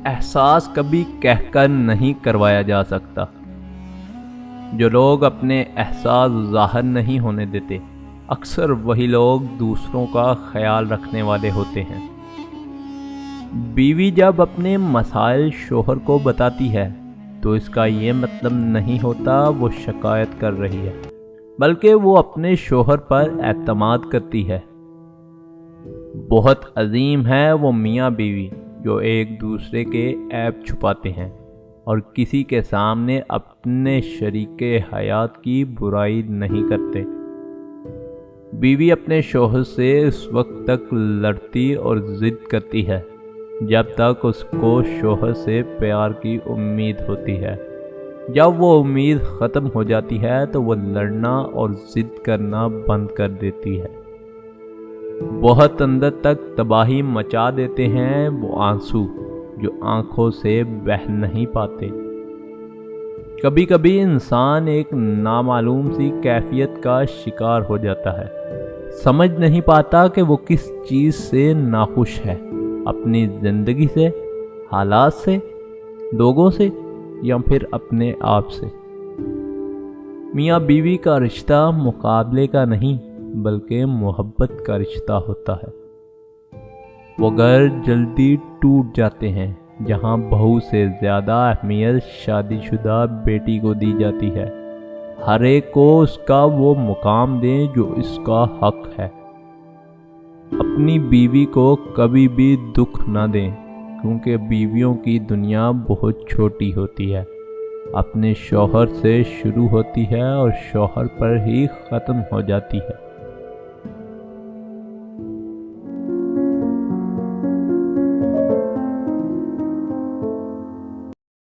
एहसास कभी कहकर नहीं करवाया जा सकता। जो लोग अपने एहसास ज़ाहिर नहीं होने देते, अक्सर वही लोग दूसरों का ख्याल रखने वाले होते हैं। बीवी जब अपने मसाइल शोहर को बताती है तो इसका ये मतलब नहीं होता वो शिकायत कर रही है, बल्कि वो अपने शोहर पर एतमाद करती है। बहुत अजीम है वो मियाँ बीवी जो एक दूसरे के ऐब छुपाते हैं और किसी के सामने अपने शरीके हयात की बुराई नहीं करते। बीवी अपने शोहर से उस वक्त तक लड़ती और ज़िद करती है जब तक उसको शोहर से प्यार की उम्मीद होती है। जब वो उम्मीद ख़त्म हो जाती है तो वो लड़ना और ज़िद करना बंद कर देती है। बहुत अंदर तक तबाही मचा देते हैं वो आंसू जो आंखों से बह नहीं पाते। कभी कभी इंसान एक नामालूम सी कैफियत का शिकार हो जाता है, समझ नहीं पाता कि वो किस चीज़ से नाखुश है, अपनी ज़िंदगी से, हालात से, लोगों से या फिर अपने आप से। मियाँ बीवी का रिश्ता मुकाबले का नहीं बल्कि मोहब्बत का रिश्ता होता है। वो घर जल्दी टूट जाते हैं जहाँ बहू से ज़्यादा अहमियत शादीशुदा बेटी को दी जाती है। हर एक को उसका वो मुकाम दें जो इसका हक है। अपनी बीवी को कभी भी दुख ना दें, क्योंकि बीवियों की दुनिया बहुत छोटी होती है, अपने शौहर से शुरू होती है और शौहर पर ही ख़त्म हो जाती है।